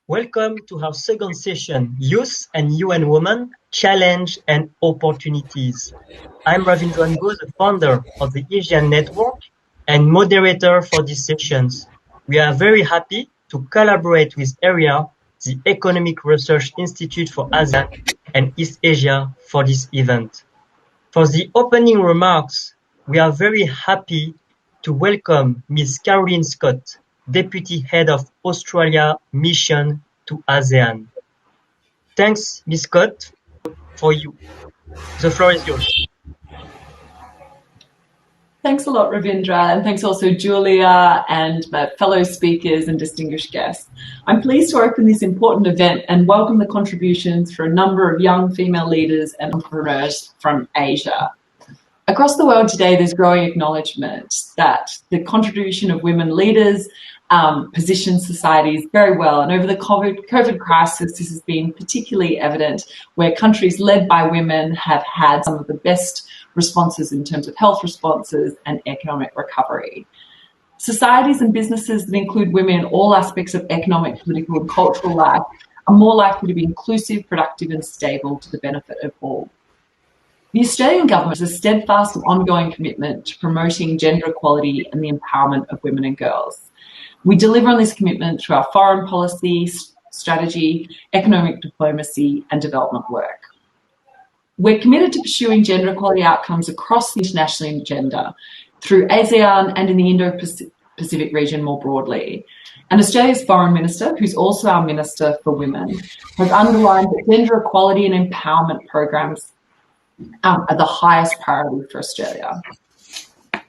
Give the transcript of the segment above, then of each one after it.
Welcome to our second session, Youth and UN Women, Challenge and Opportunities. I'm Ravindra, the founder of the ASEAN Network and moderator for these sessions. We are very happy to collaborate with AREA, the Economic Research Institute for ASEAN and East Asia for this event. For the opening remarks, we are very happy to welcome Ms.Caroline Scott, Deputy Head of Australia Mission to ASEAN. Thanks, Ms. Scott, for you. The floor is yours. Thanks a lot, Ravindra, and thanks also Julia and my fellow speakers and distinguished guests. I'm pleased to open this important event and welcome the contributions for a number of young female leaders and entrepreneurs from Asia. Across the world today, there's growing acknowledgement that the contribution of women leaders positions societies very well. And over the COVID crisis, this has been particularly evident where countries led by women have had some of the best responses in terms of health responses and economic recovery. Societies and businesses that include women in all aspects of economic, political and cultural life are more likely to be inclusive, productive and stable to the benefit of all. The Australian government has a steadfast and ongoing commitment to promoting gender equality and the empowerment of women and girls. We deliver on this commitment through our foreign policy, strategy, economic diplomacy and development work. We're committed to pursuing gender equality outcomes across the international agenda through ASEAN and in the Indo-Pacific region more broadly. And Australia's Foreign Minister, who's also our Minister for Women, has underlined that gender equality and empowerment programs are the highest priority for Australia.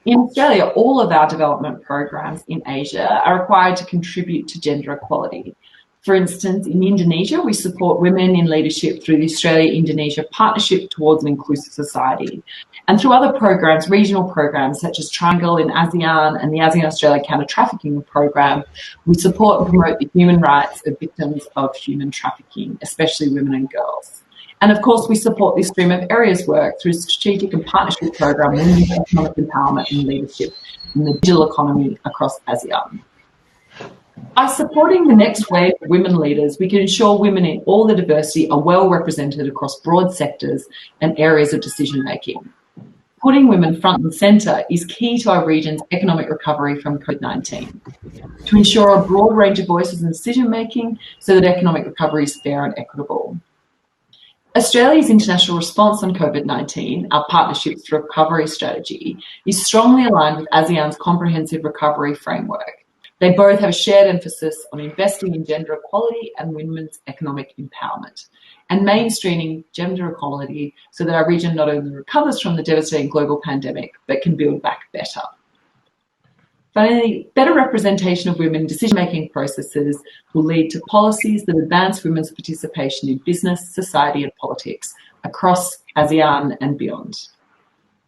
In Australia, all of our development programs in Asia are required to contribute to gender equality. For instance, in Indonesia, we support women in leadership through the Australia-Indonesia Partnership towards an Inclusive Society. And through other programs, regional programs such as Triangle in ASEAN and the ASEAN-Australia Counter-Trafficking Program, we support and promote the human rights of victims of human trafficking, especially women and girls. And of course, we support this stream of areas work through strategic and partnership program Women's Economic Empowerment and Leadership in the digital economy across ASEAN. By supporting the next wave of women leaders, we can ensure women in all their diversity are well represented across broad sectors and areas of decision-making. Putting women front and centre is key to our region's economic recovery from COVID-19, to ensure a broad range of voices in decision-making so that economic recovery is fair and equitable. Australia's international response on COVID-19, our Partnerships for Recovery strategy, is strongly aligned with ASEAN's comprehensive recovery framework. They both have a shared emphasis on investing in gender equality and women's economic empowerment, and mainstreaming gender equality so that our region not only recovers from the devastating global pandemic, but can build back better. Finally, better representation of women in decision-making processes will lead to policies that advance women's participation in business, society and politics across ASEAN and beyond.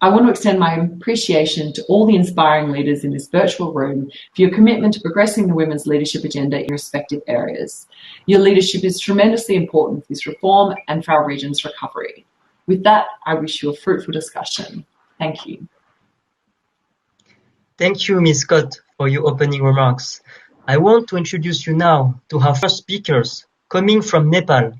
I want to extend my appreciation to all the inspiring leaders in this virtual room for your commitment to progressing the women's leadership agenda in your respective areas. Your leadership is tremendously important for this reform and for our region's recovery. With that, I wish you a fruitful discussion. Thank you. Thank you, Ms. Scott, for your opening remarks. I want to introduce you now to our first speakers, coming from Nepal.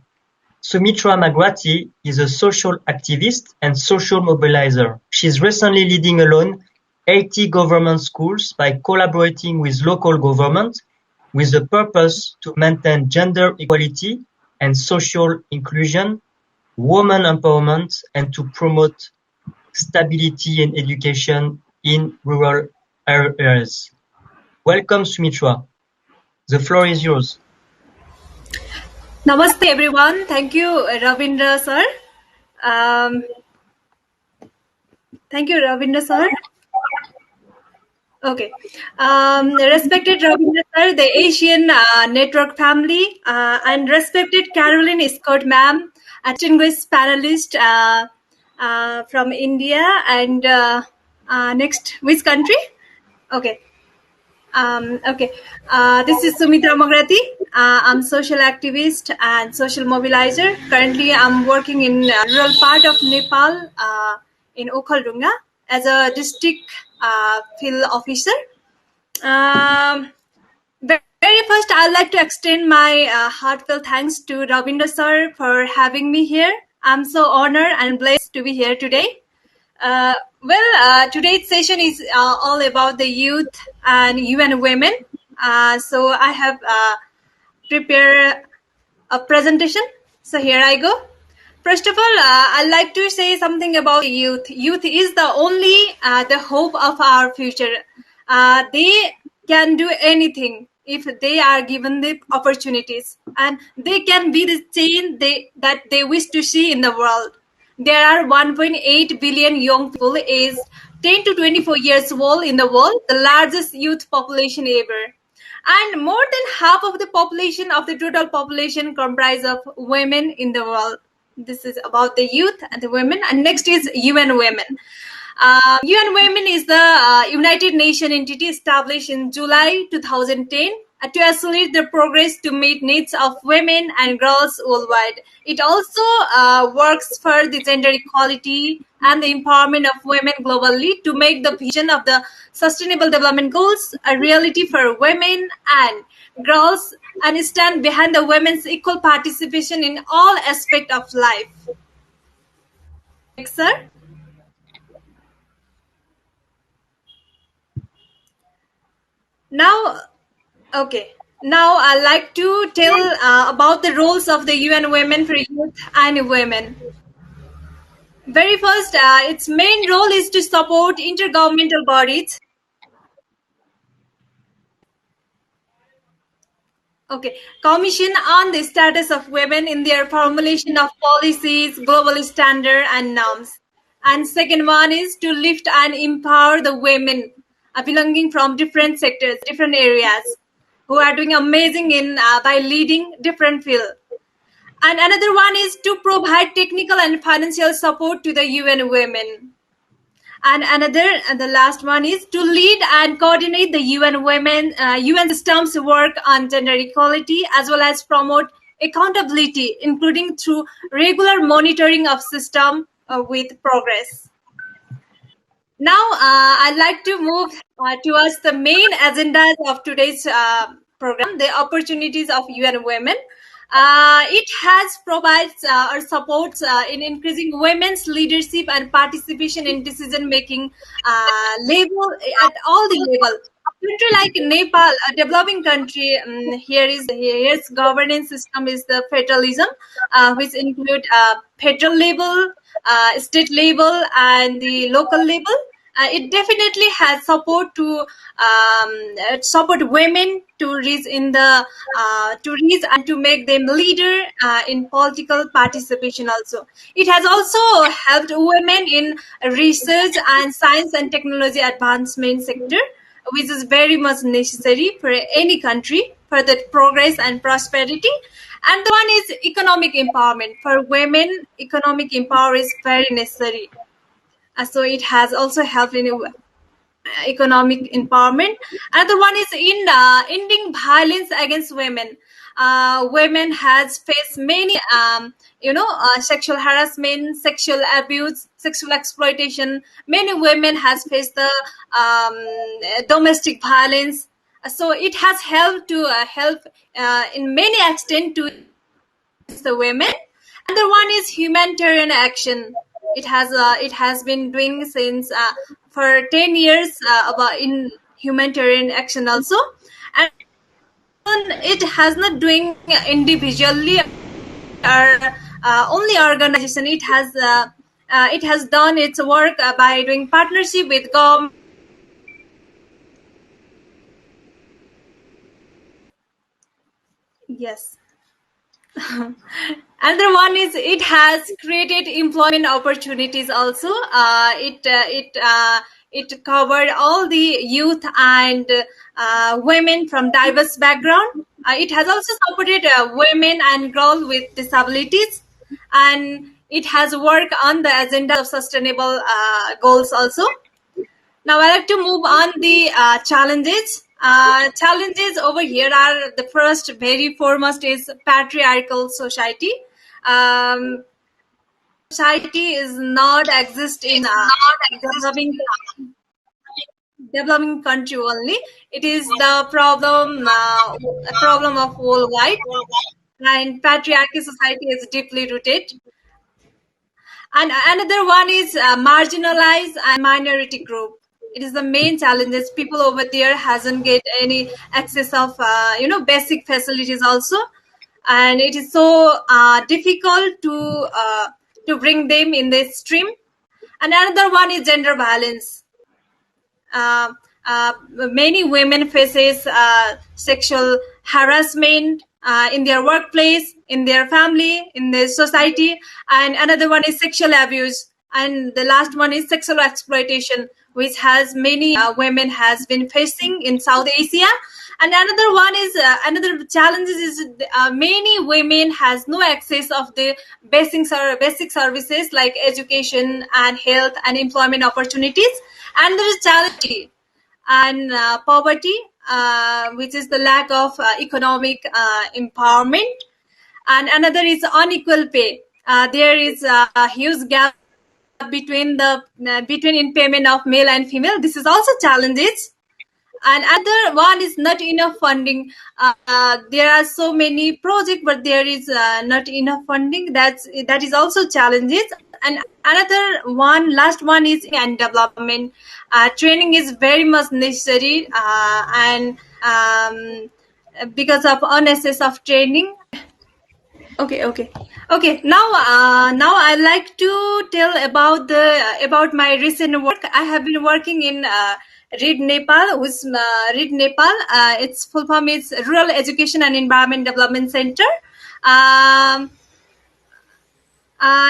Sumitra Mcgrathy is a social activist and social mobilizer. She is recently leading alone 80 government schools by collaborating with local government with the purpose to maintain gender equality and social inclusion, women empowerment, and to promote stability and education in rural areas. Welcome, Sumitra. The floor is yours. Namaste, everyone. Thank you, Ravindra sir. Thank you, Ravindra sir. Okay. Respected Ravindra sir, the Asian Network family, and respected Caroline Scott ma'am, distinguished panelist from India, and next, which country? Okay. This is Sumitra Mcgrathy. I'm social activist and social mobilizer. Currently, I'm working in rural part of Nepal, in Okhaldunga, as a district field officer. Very Very first, I'd like to extend my heartfelt thanks to Ravindra sir for having me here. I'm so honored and blessed to be here today. Today's session is all about the youth and UN women. So I have prepared a presentation. So here I go. First of all, I'd like to say something about youth. Youth is the only the hope of our future. They can do anything if they are given the opportunities, and they can be the change that they wish to see in the world. There are 1.8 billion young people aged 10 to 24 years old in the world, the largest youth population ever. And more than half of the population of the total population comprise of women in the world. This is about the youth and the women. And next is UN Women. UN Women is the United Nations entity established in July 2010 to accelerate the progress to meet needs of women and girls worldwide. It also works for the gender equality and the empowerment of women globally to make the vision of the Sustainable Development Goals a reality for women and girls, and stand behind the women's equal participation in all aspects of life. Next, sir. Now, okay. Now, I'd like to tell about the roles of the UN Women for Youth and Women. Very first, its main role is to support intergovernmental bodies. Okay, Commission on the status of women in their formulation of policies, global standard and norms. And second one is to lift and empower the women belonging from different sectors, different areas, who are doing amazing in by leading different fields. And another one is to provide technical and financial support to the UN women. And the last one is to lead and coordinate the UN systems work on gender equality, as well as promote accountability, including through regular monitoring of system with progress. Now, I'd like to move towards the main agendas of today's program, the opportunities of UN women. It has provides or supports in increasing women's leadership and participation in decision making level at all the level. Country like Nepal, a developing country, here's governance system is the federalism, which include federal level, state level, and the local level. It definitely has support women to reach in the to reach and to make them leader in political participation. Also, it has also helped women in research and science and technology advancement sector, which is very much necessary for any country for the progress and prosperity. And the one is economic empowerment for women. Economic empowerment is very necessary. So it has also helped in economic empowerment. Another one is in ending violence against women. Women has faced many, sexual harassment, sexual abuse, sexual exploitation. Many women has faced the domestic violence. So it has helped to help in many extent to the women. Another one is humanitarian action. It has been doing since for 10 years about in humanitarian action also, and it has not doing individually or only organization. It has done its work by doing partnership with government. Yes. Another one is it has created employment opportunities also. It covered all the youth and women from diverse background. It has also supported women and girls with disabilities, and it has worked on the agenda of sustainable goals also. Now I like to move on the challenges. Challenges over here are the first, very foremost is patriarchal society. Um, Society is not exist in developing country only. It is the problem of worldwide, and patriarchy society is deeply rooted. And another one is marginalized and minority group. It is the main challenges. People over there hasn't get any access of basic facilities also, and it is so difficult to bring them in this stream. And another one is gender balance. uh, Many women faces sexual harassment in their workplace, in their family, in their society. And another one is sexual abuse, and the last one is sexual exploitation, which has many women has been facing in South Asia. And another one is another challenges is many women has no access of the basic services like education and health and employment opportunities. And there is challenge and poverty, which is the lack of economic empowerment. And another is unequal pay. There is a huge gap between in payment of male and female. This is also challenges. And other one is not enough funding. There are so many projects, but there is not enough funding. That is also challenges. And another one, last one is and development. Training is very much necessary, and because of unaccess of training. Okay. Now I'd like to tell about my recent work. I have been working in READ Nepal, READ Nepal. Its full form is Rural Education and Environment Development Center.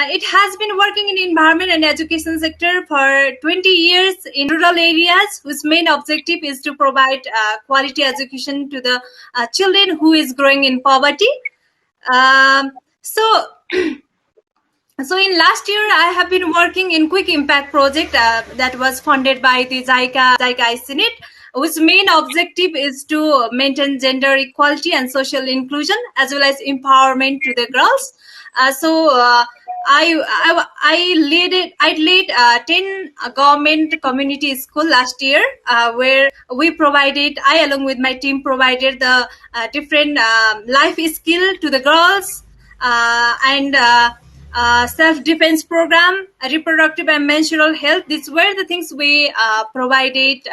It has been working in environment and education sector for 20 years in rural areas, whose main objective is to provide quality education to the children who is growing in poverty. So in last year, I have been working in Quick Impact project that was funded by the JICA Senate, whose main objective is to maintain gender equality and social inclusion, as well as empowerment to the girls. I led 10 government community school last year, where I along with my team provided the different life skill to the girls, and self-defense program, reproductive and menstrual health. These were the things we provided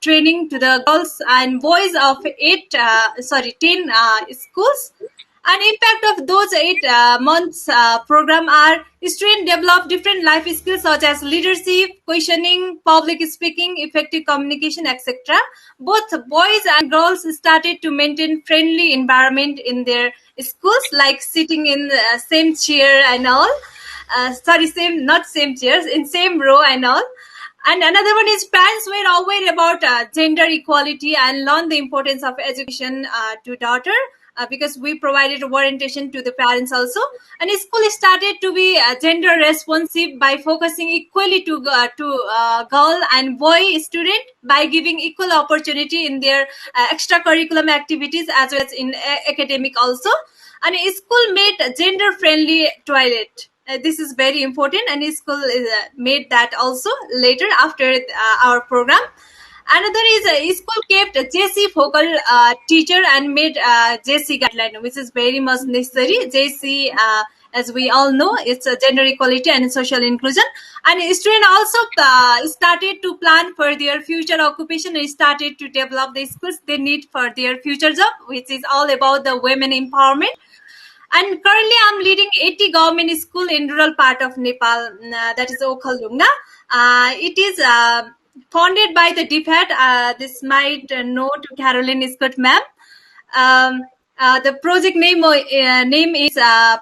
training to the girls and boys of 10 schools. And impact of those 8 months program are students develop different life skills such as leadership, questioning, public speaking, effective communication, etc. Both boys and girls started to maintain friendly environment in their schools, like sitting in the same chair and all. Not same chairs, in same row and all. And another one is parents were aware about gender equality and learn the importance of education to daughter. Because we provided orientation to the parents also, and school started to be gender responsive by focusing equally to girl and boy student, by giving equal opportunity in their extracurricular activities as well as in academic also. And school made gender friendly toilet. This is very important, and school made that also later after our program. Another is school kept JC focal teacher and made JC guideline, which is very much necessary. JC, as we all know, it's gender equality and social inclusion. And students also started to plan for their future occupation and started to develop the skills they need for their future job, which is all about the women empowerment. And currently, I'm leading 80 government school in rural part of Nepal, that is Okhalunga. It is founded by the DFAT. This might know to Caroline Scott ma'am. The project name is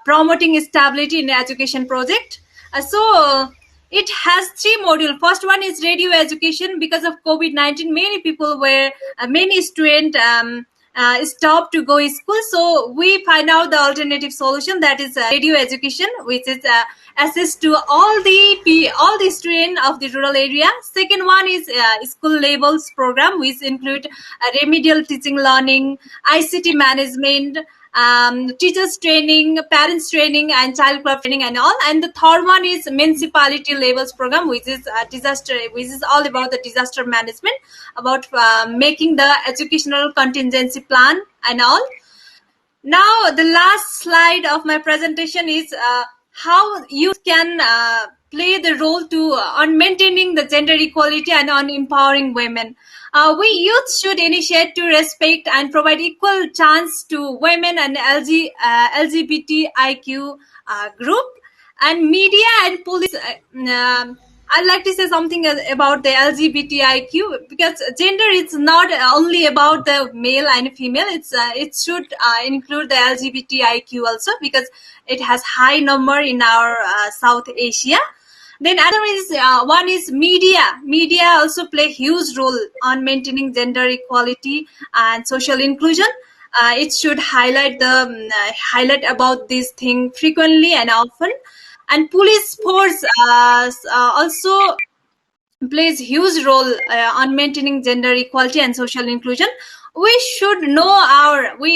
Promoting Stability in Education Project. It has 3 modules. First one is radio education. Because of COVID-19, many students stopped to go to school. So we find out the alternative solution, that is radio education, which is access to all the students of the rural area. Second one is school levels program, which include remedial teaching learning, ICT management, teachers training, parents training, and child club training, and all. And the third one is municipality levels program, which is which is all about the disaster management, about making the educational contingency plan and all. Now, the last slide of my presentation is how youth can play the role to on maintaining the gender equality and on empowering women. We youth should initiate to respect and provide equal chance to women and LGBTIQ group, and media and police. I'd like to say something about the LGBTIQ, because gender is not only about the male and female. It should include the LGBTIQ also, because it has high number in our South Asia. Then other is one is media. Media also play huge role on maintaining gender equality and social inclusion. It should highlight about this thing frequently and often. And police force also plays huge role on maintaining gender equality and social inclusion. We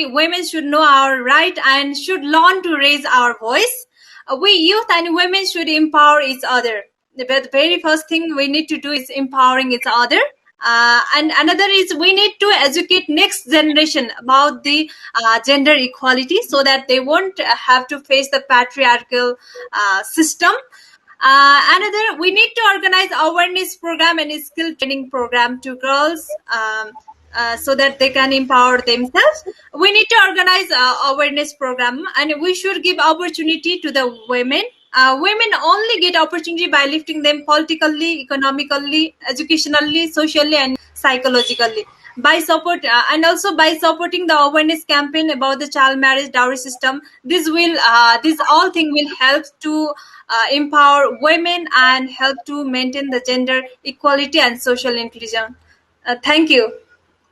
women should know our right and should learn to raise our voice. We youth and women should empower each other. The very first thing we need to do is empowering each other. And another is we need to educate next generation about the gender equality, so that they won't have to face the patriarchal system. Another, we need to organize awareness program and skill training program to girls, so that they can empower themselves. We need to organize awareness program, and we should give opportunity to the women. Women only get opportunity by lifting them politically, economically, educationally, socially, and psychologically. By support and also by supporting the awareness campaign about the child marriage dowry system, this all thing will help to empower women and help to maintain the gender equality and social inclusion. Thank you.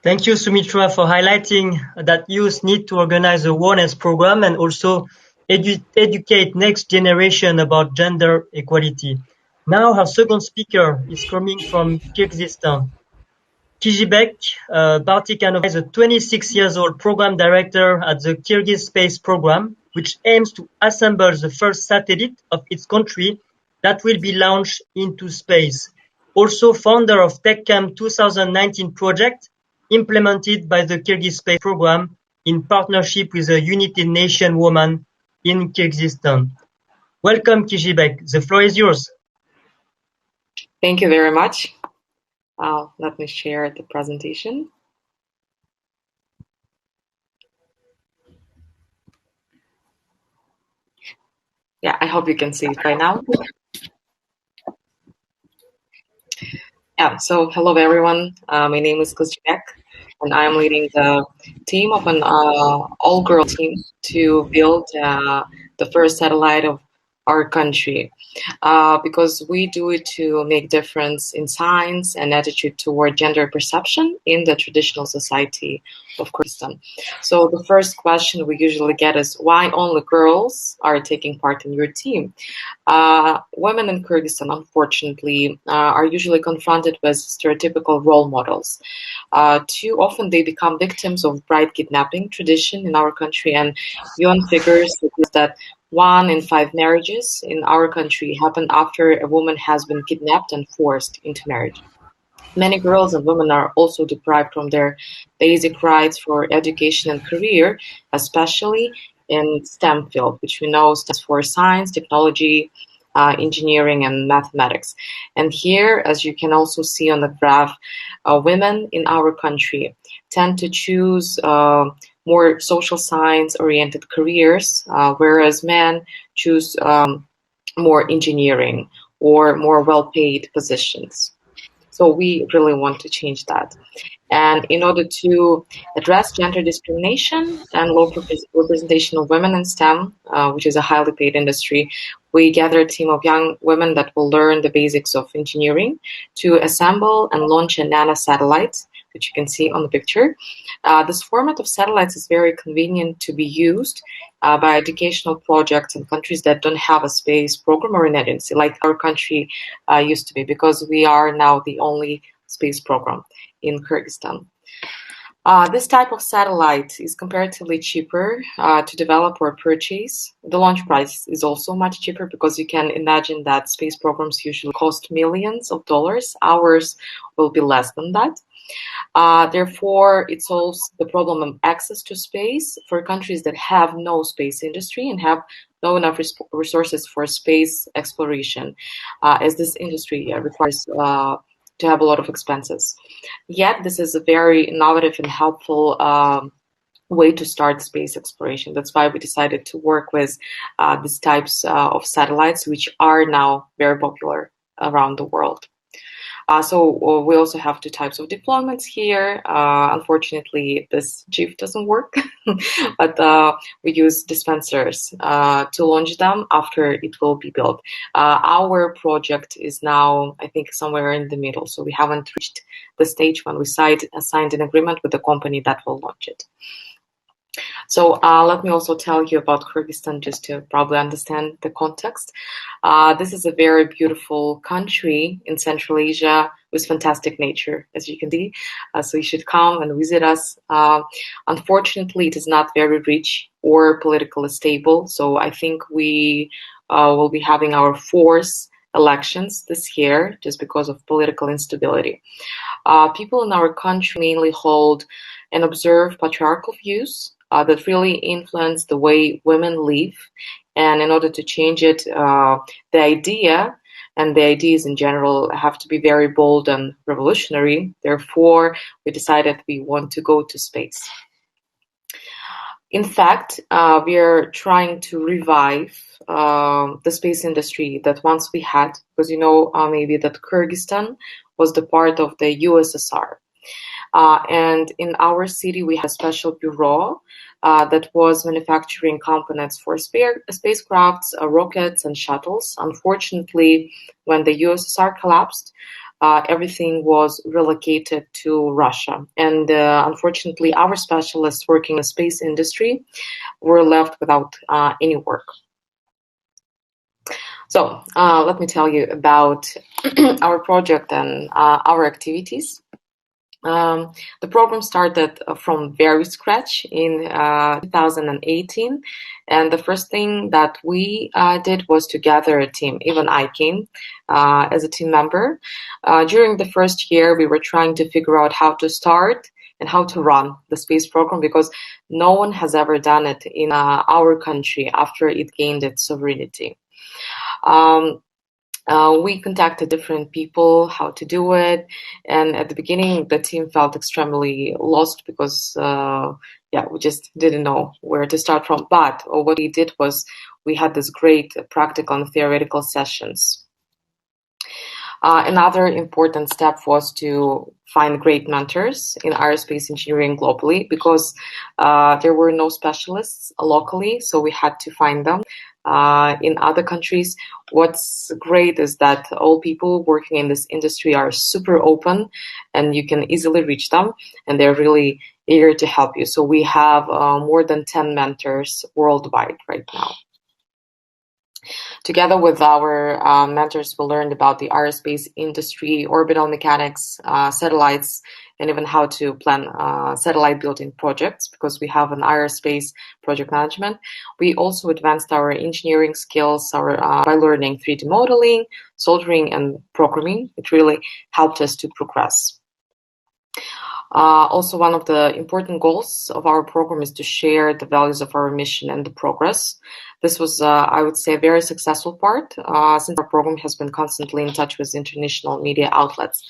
Thank you, Sumitra, for highlighting that youth need to organize a awareness program and also educate next generation about gender equality. Now, our second speaker is coming from Kyrgyzstan. Kyzzhibek Batyrkanova is a 26 years old program director at the Kyrgyz Space Program, which aims to assemble the first satellite of its country that will be launched into space. Also founder of TechCamp 2019 project, implemented by the Kyrgyz Space Program in partnership with the United Nations woman in Kyrgyzstan. Welcome, Kyzzhibek. The floor is yours. Thank you very much. Let me share the presentation. Yeah, I hope you can see it right now. Yeah, so hello everyone. My name is Kyzzhibek, and I'm leading the team of an all-girl team to build the first satellite of our country, because we do it to make difference in science and attitude toward gender perception in the traditional society of Kyrgyzstan. So the first question we usually get is, why only girls are taking part in your team? Women in Kyrgyzstan, unfortunately, are usually confronted with stereotypical role models. Too often they become victims of bride kidnapping tradition in our country, and UN figures suggest that 1 in 5 marriages in our country happen after a woman has been kidnapped and forced into marriage. Many girls and women are also deprived from their basic rights for education and career, especially in STEM field, which we know stands for science, technology, engineering, and mathematics. And here, as you can also see on the graph, women in our country tend to choose more social science-oriented careers, whereas men choose more engineering or more well-paid positions. So we really want to change that. And in order to address gender discrimination and low representation of women in STEM, which is a highly paid industry, we gather a team of young women that will learn the basics of engineering to assemble and launch a nano satellite, that you can see on the picture. This format of satellites is very convenient to be used by educational projects in countries that don't have a space program or an agency, like our country used to be, because we are now the only space program in Kyrgyzstan. This type of satellite is comparatively cheaper to develop or purchase. The launch price is also much cheaper because you can imagine that space programs usually cost millions of dollars. Ours will be less than that. Therefore, it solves the problem of access to space for countries that have no space industry and have no enough resources for space exploration, as this industry requires to have a lot of expenses. Yet, this is a very innovative and helpful way to start space exploration. That's why we decided to work with these types of satellites, which are now very popular around the world. So we also have two types of deployments here. Unfortunately, this GIF doesn't work, but we use dispensers to launch them after it will be built. Our project is now, I think, somewhere in the middle, so we haven't reached the stage when we signed an agreement with the company that will launch it. So let me also tell you about Kyrgyzstan just to probably understand the context. This is a very beautiful country in Central Asia with fantastic nature, as you can see. So you should come and visit us. Unfortunately, it is not very rich or politically stable. So I think we will be having our fourth elections this year just because of political instability. People in our country mainly hold and observe patriarchal views that really influence the way women live. And in order to change it, the idea and the ideas in general have to be very bold and revolutionary. Therefore, we decided we want to go to space. In fact, we are trying to revive the space industry that once we had, because you know maybe that Kyrgyzstan was the part of the USSR. And in our city, we had a special bureau that was manufacturing components for spacecrafts, rockets, and shuttles. Unfortunately, when the USSR collapsed, everything was relocated to Russia. And unfortunately, our specialists working in the space industry were left without any work. So let me tell you about our project and our activities. The program started from very scratch in 2018, and the first thing that we did was to gather a team. Even I came as a team member. During the first year, we were trying to figure out how to start and how to run the space program because no one has ever done it in our country after it gained its sovereignty. We contacted different people how to do it, and at the beginning the team felt extremely lost because we just didn't know where to start from. But what we did was we had this great practical and theoretical sessions. Another important step was to find great mentors in aerospace engineering globally because there were no specialists locally, so we had to find them. In other countries, what's great is that all people working in this industry are super open and you can easily reach them and they're really eager to help you. So we have more than 10 mentors worldwide right now. Together with our mentors, we learned about the aerospace industry, orbital mechanics, satellites, and even how to plan satellite building projects because we have an aerospace project management. We also advanced our engineering skills by learning 3D modeling, soldering, and programming. It really helped us to progress. Also, one of the important goals of our program is to share the values of our mission and the progress. This was, I would say, a very successful part since our program has been constantly in touch with international media outlets.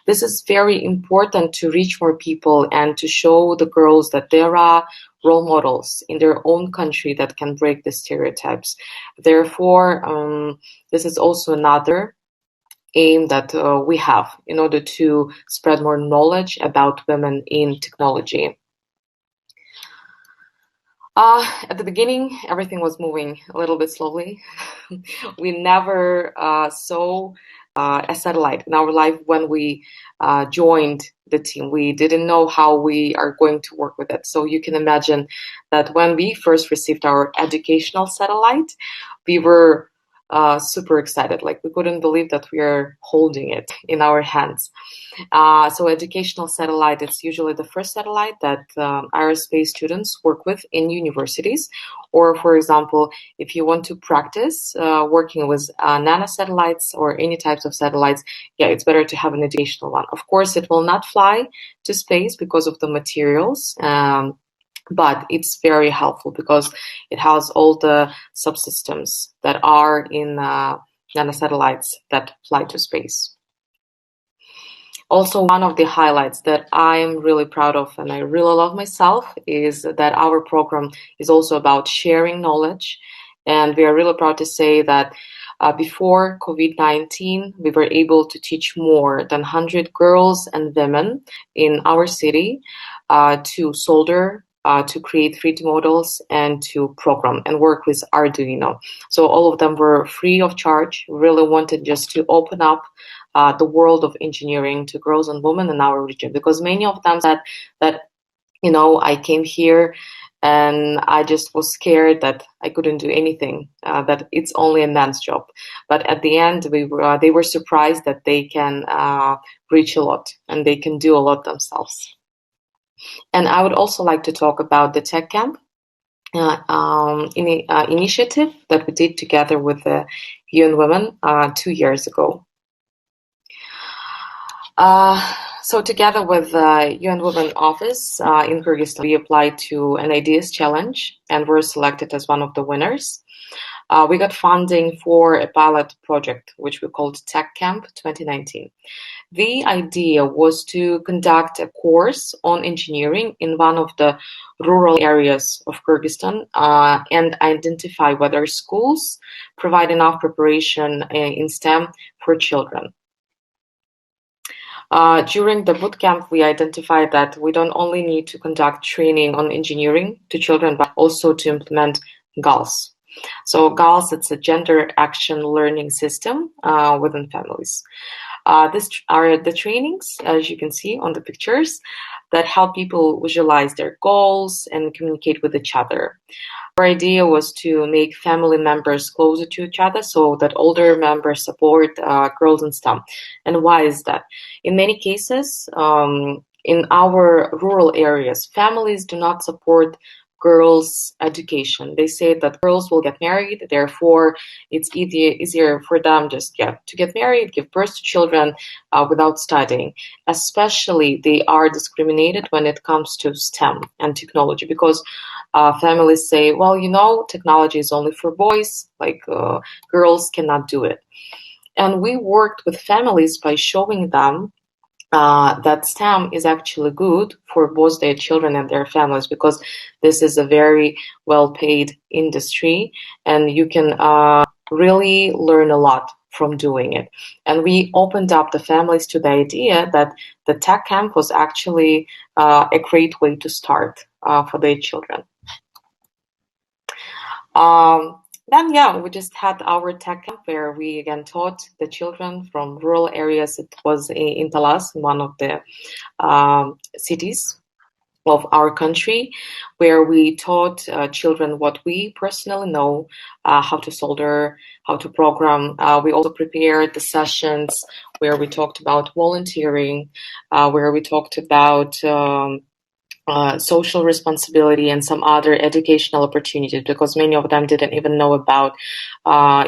This is very important to reach more people and to show the girls that there are role models in their own country that can break the stereotypes. Therefore, this is also another aim that we have in order to spread more knowledge about women in technology. At the beginning, everything was moving a little bit slowly. We never saw a satellite in our life when we joined the team. We didn't know how we are going to work with it. So you can imagine that when we first received our educational satellite, we were super excited. Like, we couldn't believe that we are holding it in our hands. So educational satellite, it's usually the first satellite that aerospace students work with in universities. Or, for example, if you want to practice working with nanosatellites or any types of satellites, yeah, it's better to have an educational one. Of course, it will not fly to space because of the materials, but it's very helpful because it has all the subsystems that are in nanosatellites that fly to space. Also, one of the highlights that I'm really proud of and I really love myself is that our program is also about sharing knowledge. And we are really proud to say that before COVID-19, we were able to teach more than 100 girls and women in our city to solder, to create 3D models, and to program and work with Arduino. So all of them were free of charge. We really wanted just to open up the world of engineering to girls and women in our region, because many of them said that, you know, I came here and I just was scared that I couldn't do anything, that it's only a man's job. But at the end, they were surprised that they can reach a lot and they can do a lot themselves. And I would also like to talk about the Tech Camp initiative that we did together with the UN Women 2 years ago. So together with the UN Women Office in Kyrgyzstan, we applied to an Ideas Challenge and were selected as one of the winners. We got funding for a pilot project, which we called Tech Camp 2019. The idea was to conduct a course on engineering in one of the rural areas of Kyrgyzstan and identify whether schools provide enough preparation in STEM for children. During the bootcamp, we identified that we don't only need to conduct training on engineering to children, but also to implement GALS. So GALS, it's a gender action learning system within families. These are the trainings, as you can see on the pictures, that help people visualize their goals and communicate with each other. Our idea was to make family members closer to each other so that older members support girls in STEM. And why is that? In many cases, in our rural areas, families do not support girls' education. They say that girls will get married, therefore it's easier for them just to get married, give birth to children without studying. Especially they are discriminated when it comes to STEM and technology, because families say, well, you know, technology is only for boys, like girls cannot do it. And we worked with families by showing them that STEM is actually good for both their children and their families, because this is a very well-paid industry and you can really learn a lot from doing it. And we opened up the families to the idea that the tech camp was actually a great way to start for their children. Then, we just had our tech camp where we again taught the children from rural areas. It was in Talas, one of the cities of our country, where we taught children what we personally know, how to solder, how to program. We also prepared the sessions where we talked about volunteering, where we talked about social responsibility and some other educational opportunities, because many of them didn't even know about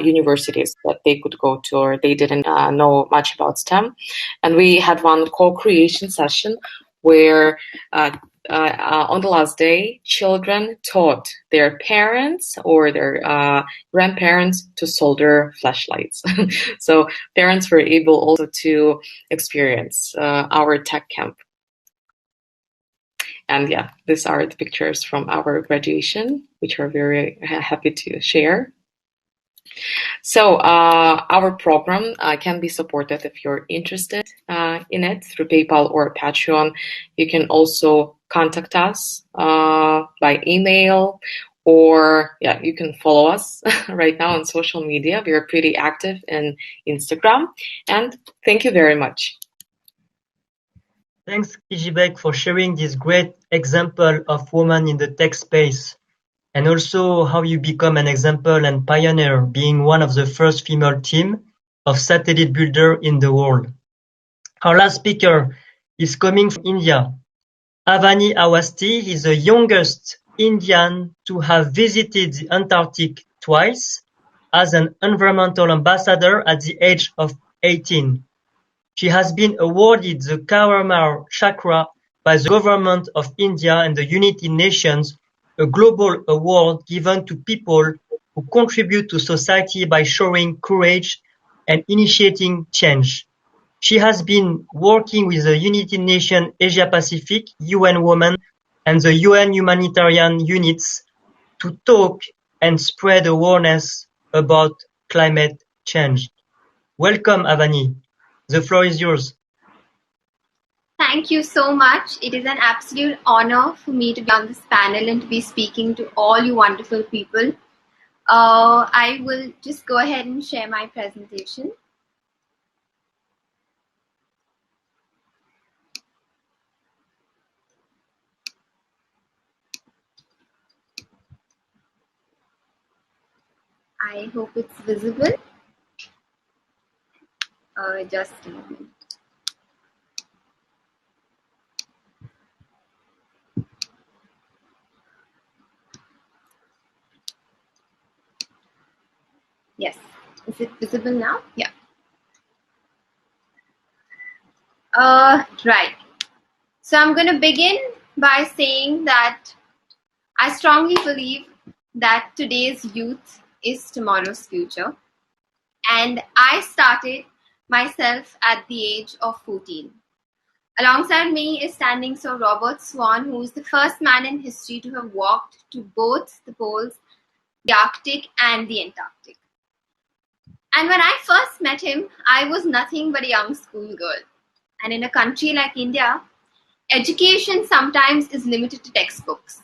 universities that they could go to, or they didn't know much about STEM. And we had one co-creation session where on the last day, children taught their parents or their grandparents to solder flashlights. So parents were able also to experience our tech camp. And these are the pictures from our graduation, which we're very happy to share. So our program can be supported if you're interested in it through PayPal or Patreon. You can also contact us by email, or yeah, you can follow us right now on social media. We are pretty active in Instagram, and thank you very much. Thanks, Kyzzhibek, for sharing this great example of women in the tech space, and also how you become an example and pioneer, being one of the first female team of satellite builder in the world. Our last speaker is coming from India. Avani Awasti is the youngest Indian to have visited the Antarctic twice as an environmental ambassador at the age of 18. She has been awarded the Karma Chakra by the Government of India and the United Nations, a global award given to people who contribute to society by showing courage and initiating change. She has been working with the United Nations Asia Pacific, UN Women, and the UN humanitarian units to talk and spread awareness about climate change. Welcome, Avani. The floor is yours. Thank you so much. It is an absolute honor for me to be on this panel and to be speaking to all you wonderful people. I will just go ahead and share my presentation. I hope it's visible. Just a moment. Yes. Is it visible now? Yeah. Right. So I'm going to begin by saying that I strongly believe that today's youth is tomorrow's future. And I started myself at the age of 14. Alongside me is standing Sir Robert Swan, who is the first man in history to have walked to both the poles, the Arctic and the Antarctic. And when I first met him, I was nothing but a young schoolgirl. And in a country like India, education sometimes is limited to textbooks.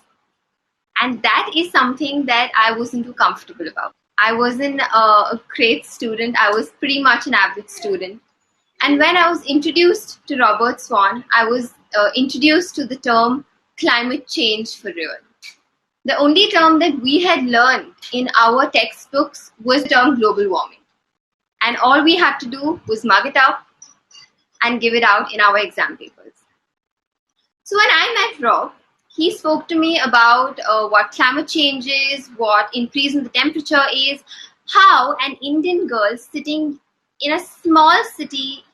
And that is something that I wasn't too comfortable about. I wasn't a great student. I was pretty much an average student. And when I was introduced to Robert Swan, I was introduced to the term climate change for real. The only term that we had learned in our textbooks was the term global warming. And all we had to do was mug it up and give it out in our exam papers. So when I met Rob, he spoke to me about what climate change is, what increase in the temperature is, how an Indian girl sitting in a small city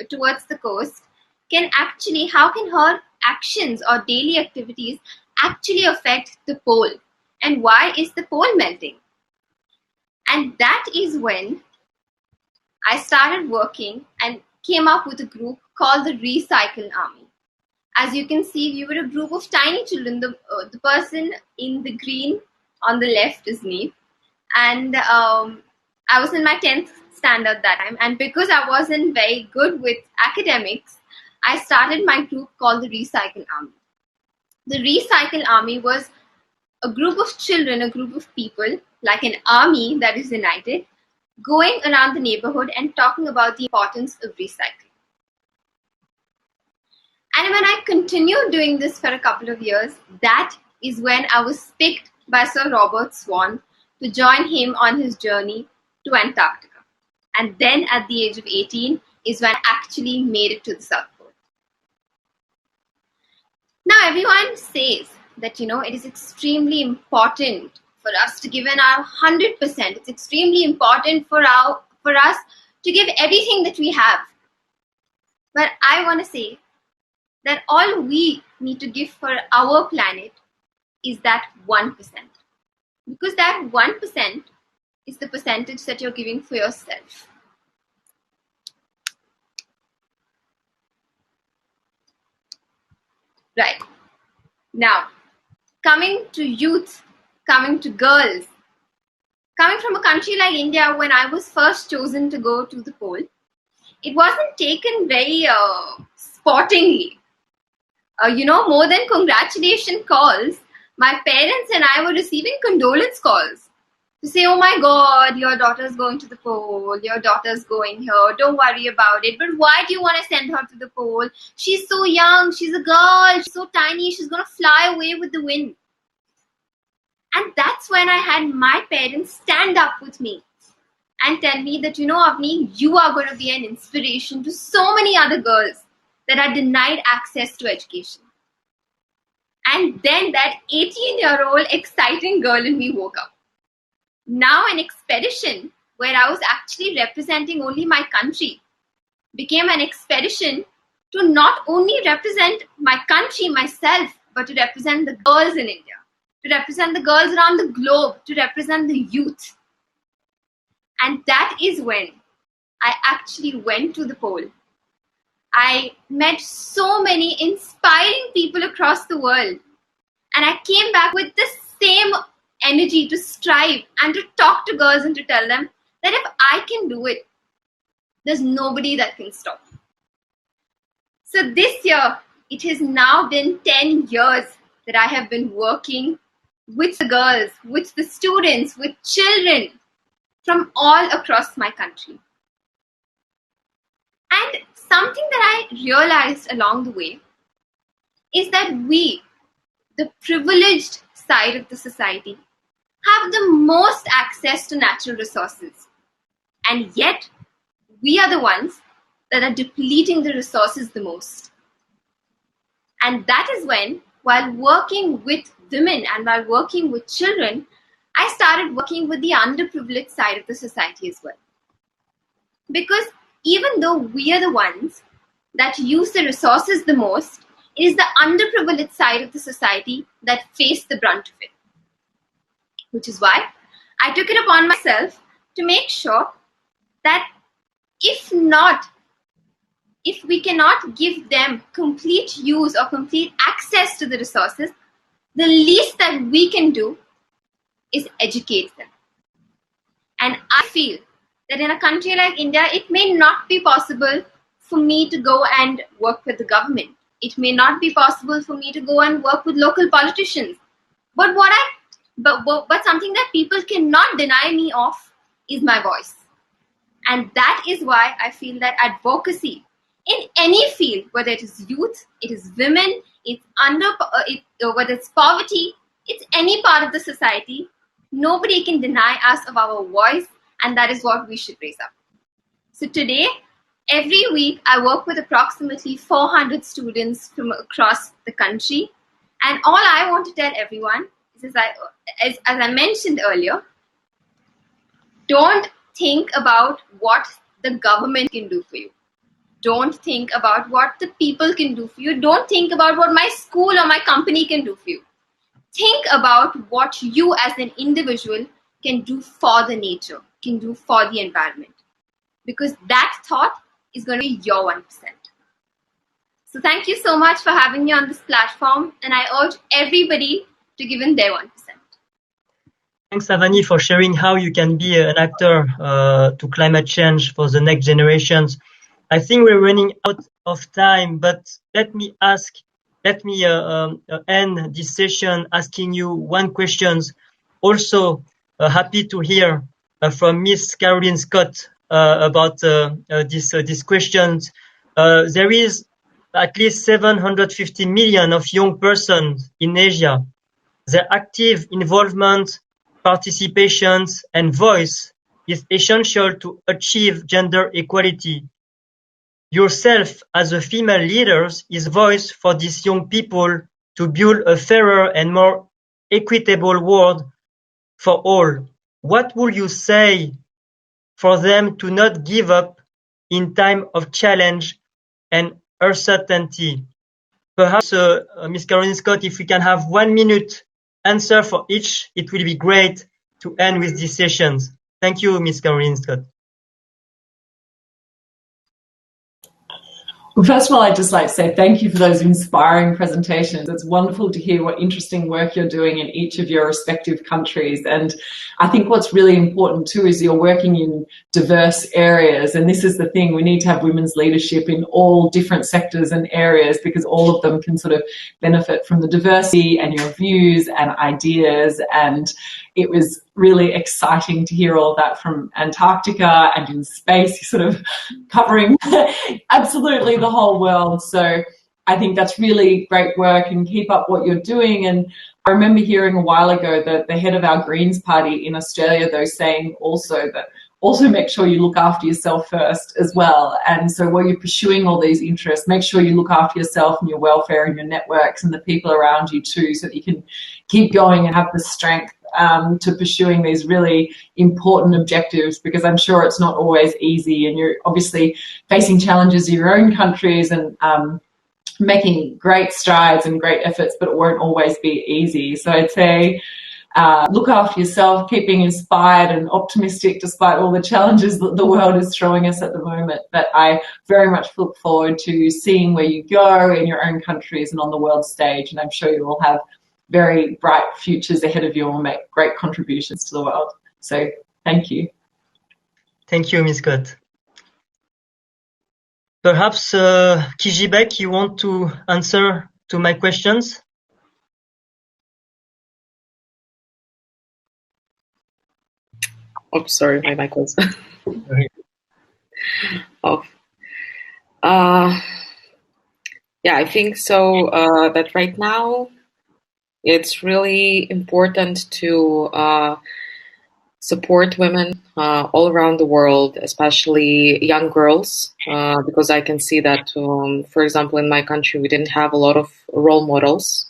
towards the coast how can her actions or daily activities actually affect the pole, and why is the pole melting? And that is when I started working and came up with a group called the Recycle Army. As you can see, we were a group of tiny children. The person in the green on the left is me. And I was in my 10th standard that time. And because I wasn't very good with academics, I started my group called the Recycle Army. The Recycle Army was a group of children, a group of people, like an army that is united, going around the neighborhood and talking about the importance of recycling. And when I continued doing this for a couple of years, that is when I was picked by Sir Robert Swan to join him on his journey to Antarctica. And then at the age of 18 is when I actually made it to the South Pole. Now everyone says that, it is extremely important for us to give in our 100%. It's extremely important for us to give everything that we have. But I want to say that all we need to give for our planet is that 1%. Because that 1% is the percentage that you're giving for yourself. Right. Now, coming to youth, coming to girls, coming from a country like India, when I was first chosen to go to the pole, it wasn't taken very sportingly. More than congratulation calls, my parents and I were receiving condolence calls to say, oh my God, your daughter's going to the pole, your daughter's going here, don't worry about it. But why do you want to send her to the pole? She's so young, she's a girl, she's so tiny, she's going to fly away with the wind. And that's when I had my parents stand up with me and tell me that, Avani, you are going to be an inspiration to so many other girls that are denied access to education. And then that 18-year-old exciting girl in me woke up. Now an expedition where I was actually representing only my country became an expedition to not only represent my country, myself, but to represent the girls in India, to represent the girls around the globe, to represent the youth. And that is when I actually went to the pole. I met so many inspiring people across the world. And I came back with the same energy to strive and to talk to girls and to tell them that if I can do it, there's nobody that can stop. So this year, it has now been 10 years that I have been working with the girls, with the students, with children from all across my country. And something that I realized along the way is that we, the privileged side of the society, have the most access to natural resources. And yet, we are the ones that are depleting the resources the most. And that is when, while working with women and while working with children, I started working with the underprivileged side of the society as well. Because even though we are the ones that use the resources the most, it is the underprivileged side of the society that face the brunt of it. Which is why I took it upon myself to make sure that if we cannot give them complete use or complete access to the resources, the least that we can do is educate them. And I feel that in a country like India, it may not be possible for me to go and work with the government. It may not be possible for me to go and work with local politicians. But something that people cannot deny me of is my voice. And that is why I feel that advocacy in any field, whether it is youth, it is women, whether it's poverty, it's any part of the society, nobody can deny us of our voice, and that is what we should raise up. So today, every week, I work with approximately 400 students from across the country. And all I want to tell everyone is, as I mentioned earlier, don't think about what the government can do for you. Don't think about what the people can do for you. Don't think about what my school or my company can do for you. Think about what you as an individual can do for the nature, can do for the environment. Because that thought is going to be your 1%. So thank you so much for having me on this platform, and I urge everybody to give in their 1%. Thanks, Avani, for sharing how you can be an actor to climate change for the next generations. I think we're running out of time, but let me end this session asking you one question. Also, happy to hear from Ms.Caroline Scott about these questions. There is at least 750 million of young persons in Asia. Their active involvement, participations, and voice is essential to achieve gender equality. Yourself as a female leader is voice for these young people to build a fairer and more equitable world for all. What would you say for them to not give up in time of challenge and uncertainty? Perhaps, Ms. Caroline Scott, if we can have 1 minute answer for each, it will be great to end with these sessions. Thank you, Ms. Caroline Scott. Well, first of all, I'd just like to say thank you for those inspiring presentations. It's wonderful to hear what interesting work you're doing in each of your respective countries. And I think what's really important too is you're working in diverse areas. And this is the thing, we need to have women's leadership in all different sectors and areas, because all of them can sort of benefit from the diversity and your views and ideas. And it was really exciting to hear all that from Antarctica and in space, sort of covering absolutely the whole world. So I think that's really great work, and keep up what you're doing. And I remember hearing a while ago that the head of our Greens party in Australia, though, saying also that also make sure you look after yourself first as well. And so while you're pursuing all these interests, make sure you look after yourself and your welfare and your networks and the people around you too, so that you can keep going and have the strength to pursuing these really important objectives, because I'm sure it's not always easy, and you're obviously facing challenges in your own countries and making great strides and great efforts, but it won't always be easy. So I'd say look after yourself, keep being inspired and optimistic despite all the challenges that the world is throwing us at the moment. But I very much look forward to seeing where you go in your own countries and on the world stage, and I'm sure you will have very bright futures ahead of you and will make great contributions to the world. So thank you. Thank you, Ms. Scott. Perhaps Kyzzhibek, you want to answer to my questions? Oh, sorry, my mic was off. Yeah, I think so that right now it's really important to support women all around the world, especially young girls, because I can see that, for example, in my country, we didn't have a lot of role models.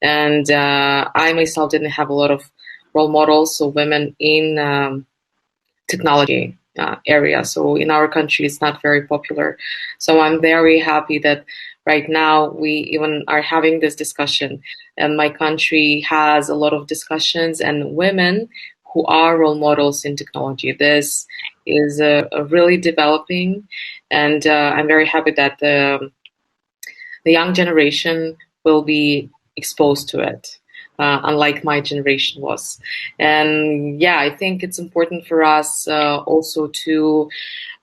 And I myself didn't have a lot of role models of women in technology area. So in our country, it's not very popular. So I'm very happy that right now we even are having this discussion, and my country has a lot of discussions and women who are role models in technology. This is a really developing, and I'm very happy that the young generation will be exposed to it, unlike my generation was. And yeah, I think it's important for us also to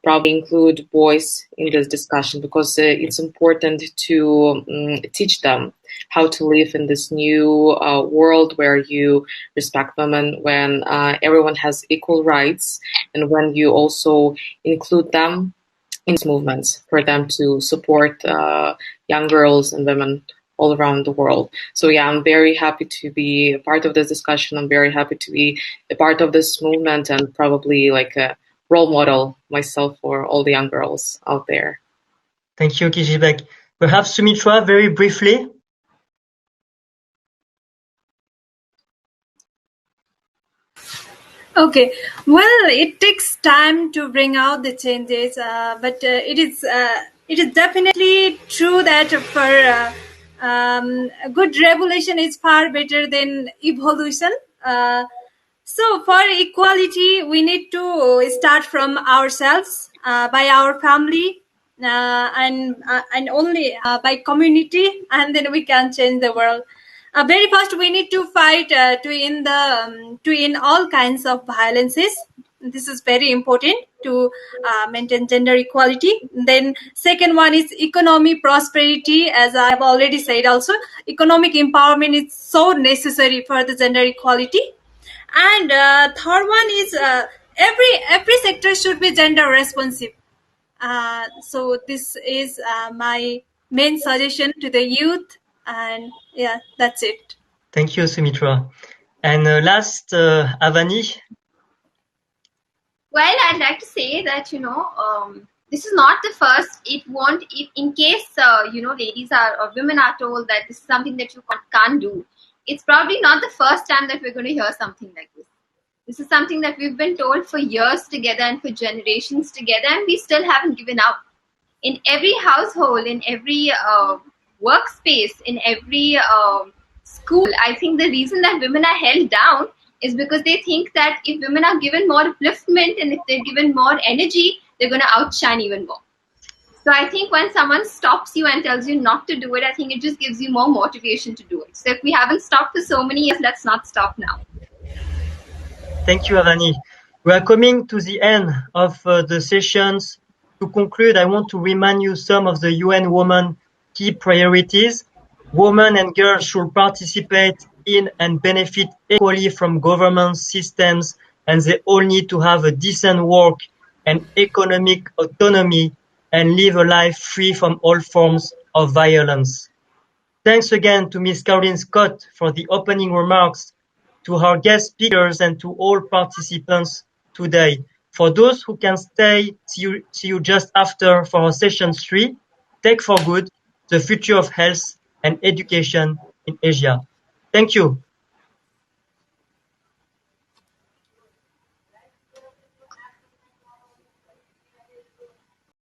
probably include boys in this discussion, because it's important to teach them how to live in this new world where you respect women, when everyone has equal rights, and when you also include them in movements for them to support young girls and women all around the world. So yeah, I'm very happy to be a part of this discussion. I'm very happy to be a part of this movement, and probably like a role model myself for all the young girls out there. Thank you, Kyzzhibek. Perhaps Sumitra, very briefly. Okay, well, it takes time to bring out the changes, but it is definitely true that for a good revolution is far better than evolution. So for equality, we need to start from ourselves, by our family, and only by community, and then we can change the world. Very first, we need to fight to end all kinds of violences. This is very important to maintain gender equality. Then second one is economic prosperity. As I have already said, also economic empowerment is so necessary for the gender equality. And third one is every sector should be gender responsive. So this is my main suggestion to the youth, and yeah, that's it. Thank you, Sumitra. And last, Avani. Well, I'd like to say that, this is not the first. It won't, if in case, ladies are or women are told that this is something that you can't do, it's probably not the first time that we're going to hear something like this. This is something that we've been told for years together and for generations together, and we still haven't given up. In every household, in every workspace, in every school, I think the reason that women are held down is because they think that if women are given more upliftment and if they're given more energy, they're going to outshine even more. So I think when someone stops you and tells you not to do it, I think it just gives you more motivation to do it. So if we haven't stopped for so many years, let's not stop now. Thank you, Avani. We are coming to the end of the sessions. To conclude, I want to remind you some of the UN Women key priorities. Women and girls should participate in and benefit equally from government systems, and they all need to have a decent work and economic autonomy and live a life free from all forms of violence. Thanks again to Ms. Caroline Scott for the opening remarks, to our guest speakers, and to all participants today. For those who can stay, see you just after for our session 3, Tech for Good, the future of health and education in Asia. Thank you.